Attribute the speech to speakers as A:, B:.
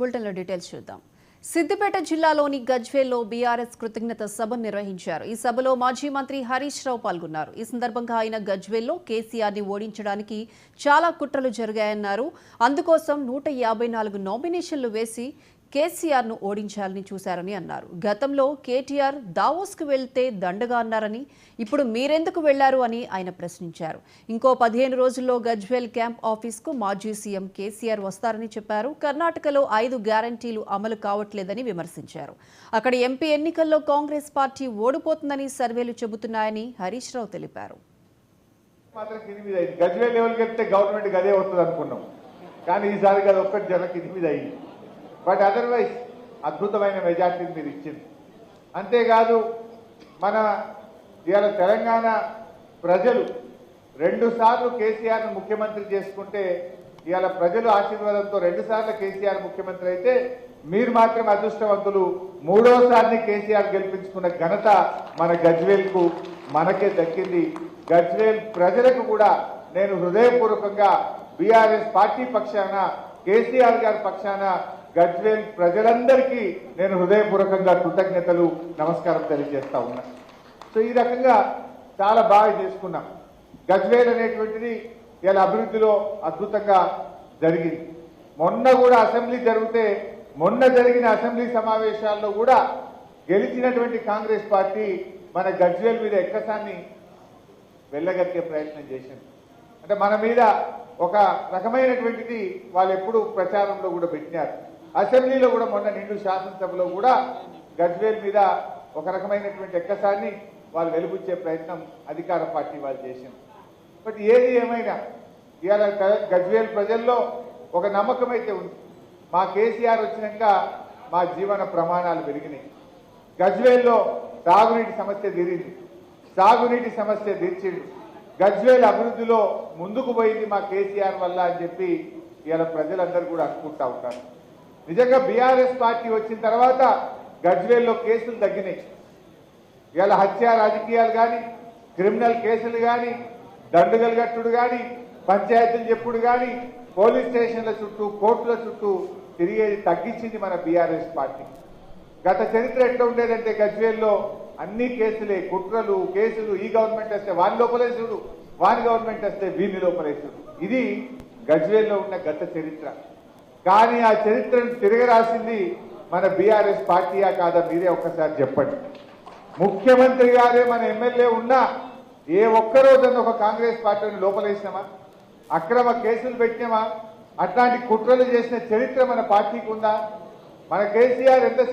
A: బులెటిన్లో డీటెయిల్స్ చూద్దాం. సిద్దిపేట జిల్లాలోని గజ్వేల్లో బీఆర్ఎస్ కృతజ్ఞత సభ నిర్వహించారు. ఈ సభలో మాజీ మంత్రి హరీష్ రావు పాల్గొన్నారు. ఈ సందర్భంగా ఆయన గజ్వేల్లో కేసీఆర్ని ఓడించడానికి చాలా కుట్రలు జరిగాయన్నారు. అందుకోసం 154 నామినేషన్లు వేసి కేసీఆర్ను ఓడించాలని చూశారని అన్నారు. గతంలో కేటీఆర్ దావోస్కు వెళ్తే దండగా అన్నారని, ఇప్పుడు మీరెందుకు వెళ్లారు అని ఆయన ప్రశ్నించారు. ఇంకో 15 రోజుల్లో గజ్వేల్ క్యాంప్ ఆఫీస్కు మాజీ సీఎం కేసీఆర్ వస్తారని చెప్పారు. కర్ణాటకలో 5 గ్యారంటీలు అమలు కావట్లేదని విమర్శించారు. అక్కడ ఎంపీ ఎన్నికల్లో కాంగ్రెస్ పార్టీ ఓడిపోతుందని సర్వేలు చెబుతున్నాయని హరీష్ రావు తెలిపారు.
B: గజ్వేల్ లెవెల్కి వెళ్తే గవర్నమెంట్ గదే వస్తుంది అనుకున్నాం, కానీ ఈసారి అది ఒక్కటి జనకి ఇది మీద అయింది. బట్ అదర్వైజ్ అద్భుతమైన మెజార్టీని మీరు ఇచ్చింది. అంతేకాదు మన ఇవాళ తెలంగాణ ప్రజలు 2 సార్లు కేసీఆర్ను ముఖ్యమంత్రి చేసుకుంటే, ఇవాళ ప్రజలు ఆశీర్వాదంతో 2 సార్లు కేసీఆర్ ముఖ్యమంత్రి అయితే, మీరు మాత్రం అదృష్టవంతులు 3వసారిని కేసీఆర్ గెలిపించుకున్న ఘనత మన గజ్వేల్కు మనకే దక్కింది. గజ్వేల్ ప్రజలకు కూడా నేను హృదయపూర్వకంగా బీఆర్ఎస్ పార్టీ పక్షాన, కేసీఆర్ గారి పక్షాన గజ్వేల్ ప్రజలందరికీ నేను హృదయపూర్వకంగా కృతజ్ఞతలు, నమస్కారం తెలియజేస్తా ఉన్నా. సో ఈ రకంగా చాలా బాగా చేసుకున్నాం. గజ్వేల్ అనేటువంటిది ఇలా అభివృద్ధిలో అద్భుతంగా జరిగింది. మొన్న కూడా అసెంబ్లీ జరిగితే, మొన్న జరిగిన అసెంబ్లీ సమావేశాల్లో కూడా గెలిచినటువంటి కాంగ్రెస్ పార్టీ మన గజ్వేల్ మీద ఎక్కసాన్ని వెళ్ళగక్కే ప్రయత్నం చేసింది. అంటే మన మీద ఒక రకమైనటువంటిది వాళ్ళు ఎప్పుడు ప్రచారంలో కూడా పెట్టినారు. అసెంబ్లీలో కూడా మొన్న నిండు శాసనసభలో కూడా గజ్వేల్ మీద ఒక రకమైనటువంటి ఎక్కసాన్ని వాళ్ళు వెలుబుచ్చే ప్రయత్నం అధికార పార్టీ వాళ్ళు చేసింది. బట్ ఏది ఏమైనా ఇవాళ గజ్వేల్ ప్రజల్లో ఒక నమ్మకం అయితే ఉంది. మా కేసీఆర్ వచ్చినాక మా జీవన ప్రమాణాలు పెరిగినాయి. గజ్వేల్లో తాగునీటి సమస్య తీరింది, సాగునీటి సమస్య తీర్చిండు. గజ్వేల్ అభివృద్ధిలో ముందుకు పోయింది మా కేసీఆర్ వల్ల అని చెప్పి ఇవాళ ప్రజలందరూ కూడా అనుకుంటా ఉంటారు. నిజంగా బీఆర్ఎస్ పార్టీ వచ్చిన తర్వాత గజ్వేల్లో కేసులు తగ్గినాయి. ఇవాళ హత్య రాజకీయాలు కానీ, క్రిమినల్ కేసులు కానీ, దండుగలు కట్టుడు కానీ, పంచాయతీలు చెప్పుడు కానీ, పోలీస్ స్టేషన్ల చుట్టూ, కోర్టుల చుట్టూ తిరిగేది తగ్గించింది మన బీఆర్ఎస్ పార్టీ. గత చరిత్ర ఎట్లా ఉండేదంటే గజ్వేల్లో అన్ని కేసులే, కుట్రలు, కేసులు. ఈ గవర్నమెంట్ వస్తే వాని లోపలేసుడు, వాని గవర్నమెంట్ వస్తే వీని లోపలేసుడు. ఇది గజ్వేల్లో ఉన్న గత చరిత్ర. కానీ ఆ చరిత్రను తిరగరాసింది మన బీఆర్ఎస్ పార్టీయా కాదా మీరే ఒక్కసారి చెప్పండి. ముఖ్యమంత్రి గారే మన ఎమ్మెల్యే ఉన్నా ఏ ఒక్కరోజన్నా ఒక కాంగ్రెస్ పార్టీని లోపలేసినామా? అక్రమ కేసులు పెట్టినామా? అట్లాంటి కుట్రలు చేసిన చరిత్ర మన పార్టీకి ఉందా? మన కేసీఆర్ ఎంతసేపు